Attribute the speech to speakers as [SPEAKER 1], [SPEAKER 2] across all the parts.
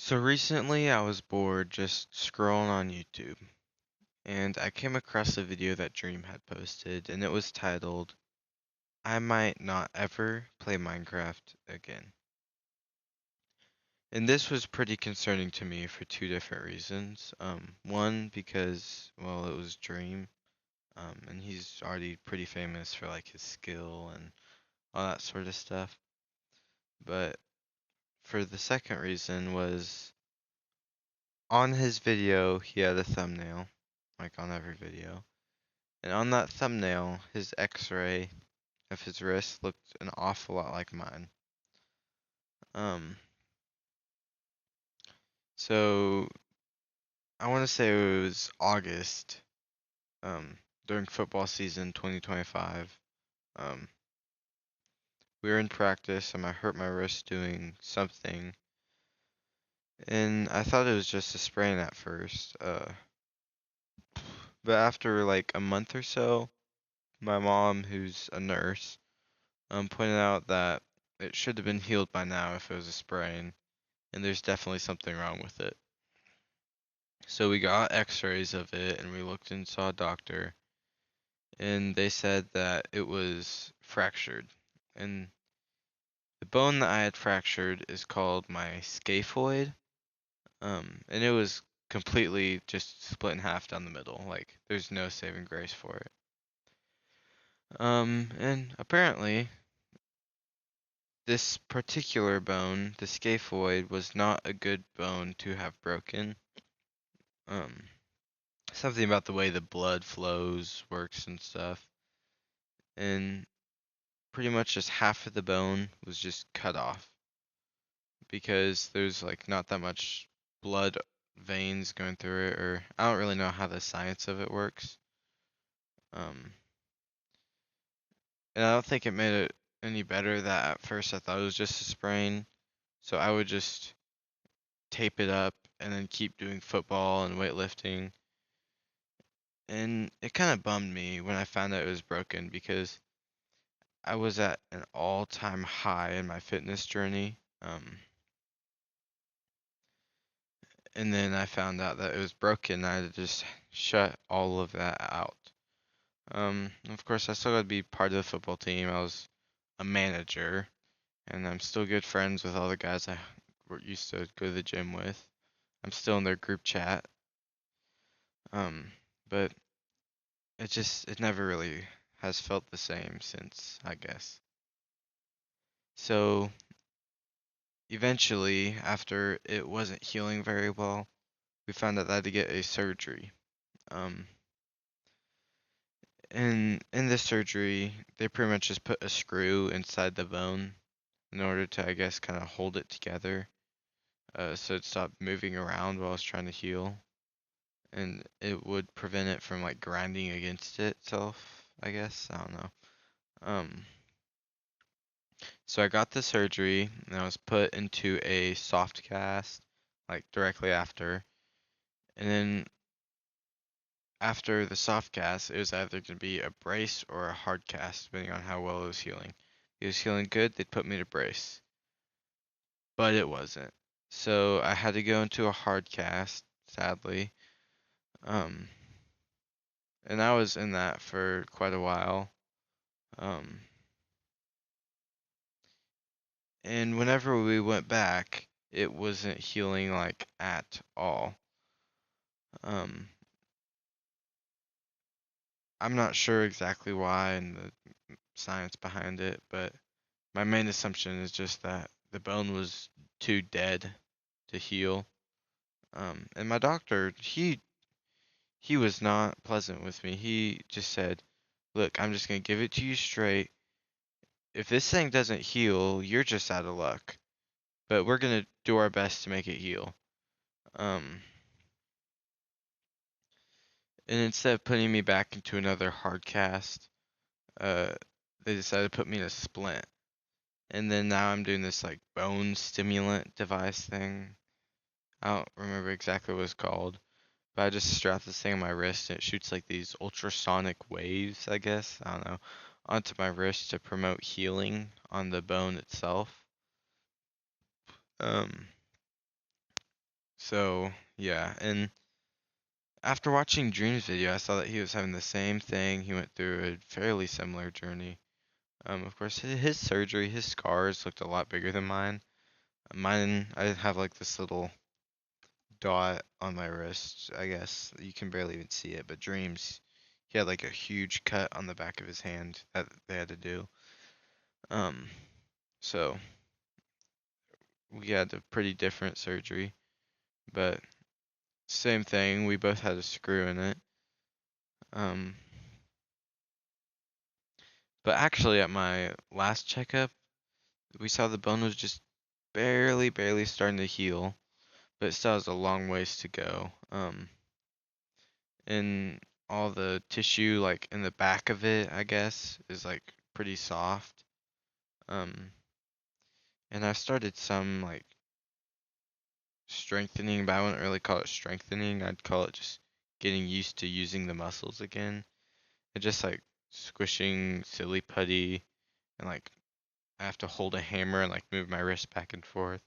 [SPEAKER 1] So recently I was bored just scrolling on YouTube and I came across a video that Dream had posted and it was titled, I might not ever play Minecraft again. And this was pretty concerning to me for two different reasons. One, because, well, it was Dream, and he's already pretty famous for like his skill and all that sort of stuff. But for the second reason was on his video, he had a thumbnail, like on every video. And on that thumbnail, his x-ray of his wrist looked an awful lot like mine. Um, so I want to say it was August, during football season 2025. Um, we were in practice and I hurt my wrist doing something, and I thought it was just a sprain at first. But after like a month or so, my mom, who's a nurse, pointed out that it should have been healed by now if it was a sprain, and there's definitely something wrong with it. So we got x-rays of it and we looked and saw a doctor, and they said that it was fractured. And the bone that I had fractured is called my scaphoid. And it was completely just split in half down the middle. Like there's no saving grace for it. And apparently this particular bone, the scaphoid, was not a good bone to have broken. Um, Something about the way the blood flows works and stuff. And pretty much just half of the bone was just cut off because there's like not that much blood veins going through it, or I don't really know how the science of it works. Um, and I don't think it made it any better that at first I thought it was just a sprain, so I would just tape it up and then keep doing football and weightlifting. And it kind of bummed me when I found out it was broken because I was at an all-time high in my fitness journey. And then I found out that it was broken. I had to just shut all of that out. Of course, I still got to be part of the football team. I was a manager, and I'm still good friends with all the guys I used to go to the gym with. I'm still in their group chat. Um, but it never really has felt the same since, I guess. So eventually, after it wasn't healing very well, we found out that I had to get a surgery. Um, in this surgery, they pretty much just put a screw inside the bone in order to, I guess, kind of hold it together, so it stopped moving around while I was trying to heal, and it would prevent it from like grinding against itself, I guess. I don't know. Um, so I got the surgery and I was put into a soft cast like directly after, and then after the soft cast, it was either going to be a brace or a hard cast, depending on how well it was healing. If it was healing good, they'd put me to brace, but it wasn't. So I had to go into a hard cast, sadly. Um, and I was in that for quite a while. Um, and whenever we went back, it wasn't healing like at all. Um, I'm not sure exactly why and the science behind it, but my main assumption is just that the bone was too dead to heal. And my doctor, he was not pleasant with me. He just said, "Look, I'm just gonna give it to you straight. If this thing doesn't heal, you're just out of luck. But we're gonna do our best to make it heal." Um, and instead of putting me back into another hard cast, uh, they decided to put me in a splint. And then now I'm doing this like bone stimulant device thing. I don't remember exactly what it's called, but I just strap this thing on my wrist and it shoots like these ultrasonic waves, I guess, I don't know, onto my wrist to promote healing on the bone itself. Um, So yeah, and after watching Dream's video, I saw that he was having the same thing. He went through a fairly similar journey. Of course, his surgery, his scars looked a lot bigger than mine. Mine, I have like this little dot on my wrist. I guess you can barely even see it, but Dreams, he had like a huge cut on the back of his hand that they had to do. Um, so we had a pretty different surgery, but same thing. We both had a screw in it. Um, but actually, at my last checkup, we saw the bone was just barely starting to heal, but it still has a long ways to go. And all the tissue, like in the back of it, I guess, is like pretty soft. Um, and I started some like strengthening, but I wouldn't really call it strengthening. I'd call it just getting used to using the muscles again. And just like squishing silly putty and like I have to hold a hammer and like move my wrist back and forth.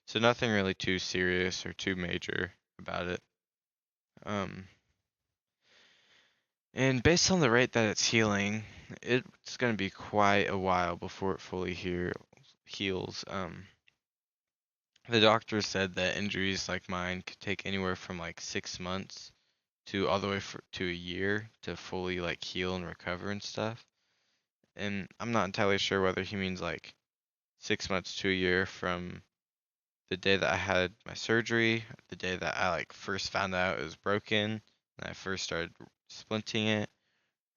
[SPEAKER 1] So nothing really too serious or too major about it. Um, and based on the rate that it's healing, it's gonna be quite a while before it fully heals. The doctor said that injuries like mine could take anywhere from like 6 months to all the way to a year to fully like heal and recover and stuff. And I'm not entirely sure whether he means like 6 months to a year from the day that I had my surgery, the day that I like first found out it was broken and I first started splinting it,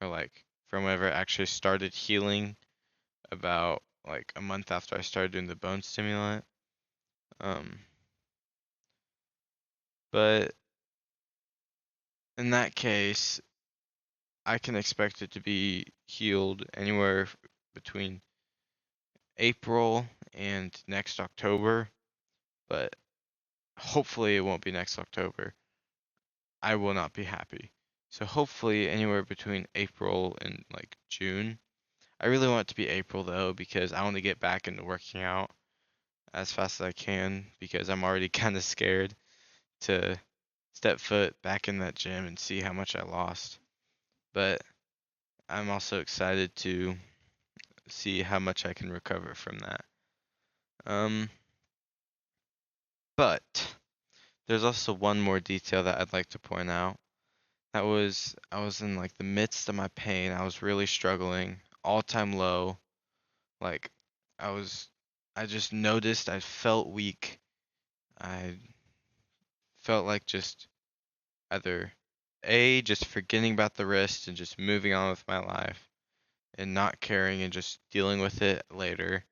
[SPEAKER 1] or like from whenever it actually started healing about like a month after I started doing the bone stimulant. Um, but in that case, I can expect it to be healed anywhere between April and next October, but hopefully it won't be next October. I will not be happy. So hopefully anywhere between April and like June. I really want it to be April though because I want to get back into working out as fast as I can because I'm already kind of scared to step foot back in that gym and see how much I lost. But I'm also excited to see how much I can recover from that. Um, but there's also one more detail that I'd like to point out. I was in like the midst of my pain. I was really struggling, all time low. Like I was, I just noticed I felt weak. I felt like just either A, just forgetting about the wrist and just moving on with my life and not caring and just dealing with it later,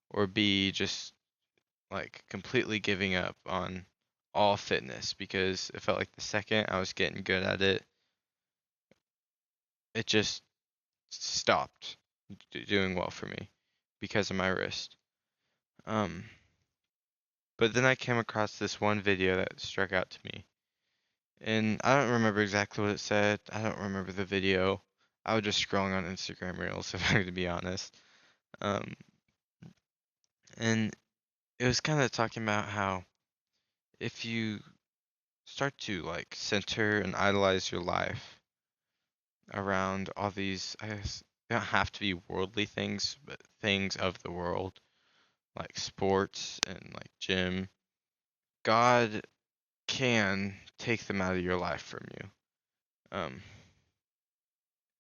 [SPEAKER 1] or B, just like completely giving up on all fitness because it felt like the second I was getting good at it, it just stopped doing well for me because of my wrist. Um, but then I came across this one video that struck out to me. And I don't remember exactly what it said. I don't remember the video. I was just scrolling on Instagram Reels, if I'm to be honest. Um, and it was kind of talking about how if you start to like center and idolize your life around all these, I guess they don't have to be worldly things, but things of the world, like sports and like gym, God can take them out of your life from you. Um,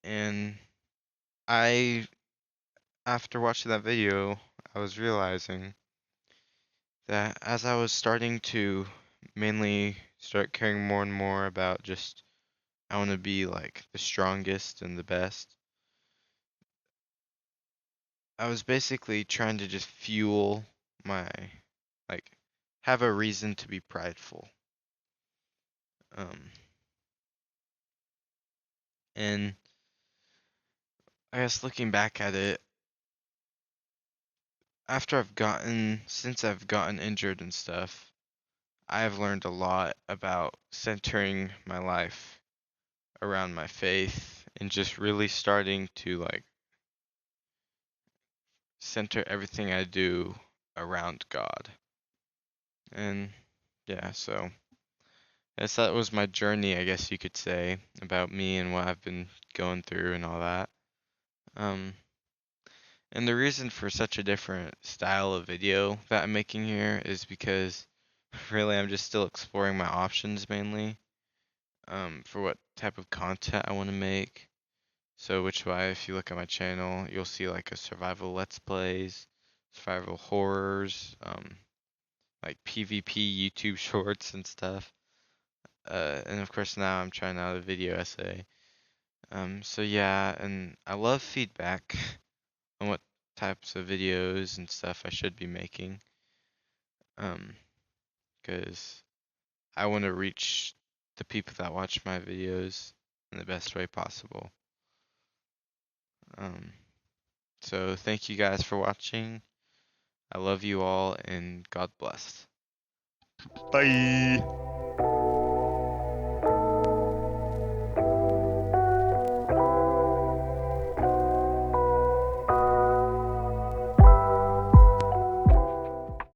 [SPEAKER 1] and I, after watching that video, I was realizing that as I was starting to mainly start caring more and more about just, I want to be like the strongest and the best, I was basically trying to just fuel my, like, have a reason to be prideful. Um, and I guess looking back at it, since I've gotten injured and stuff, I've learned a lot about centering my life around my faith and just really starting to like center everything I do around God. And yeah, so I guess that was my journey, I guess you could say, about me and what I've been going through and all that. Um, and the reason for such a different style of video that I'm making here is because really I'm just still exploring my options mainly, for what type of content I want to make. So which way, if you look at my channel, you'll see like a survival let's plays, survival horrors, like PvP YouTube shorts and stuff. And of course now I'm trying out a video essay. So yeah, and I love feedback on what types of videos and stuff I should be making. Um, because I want to reach the people that watch my videos in the best way possible. Um, so thank you guys for watching. I love you all and God bless.
[SPEAKER 2] Bye.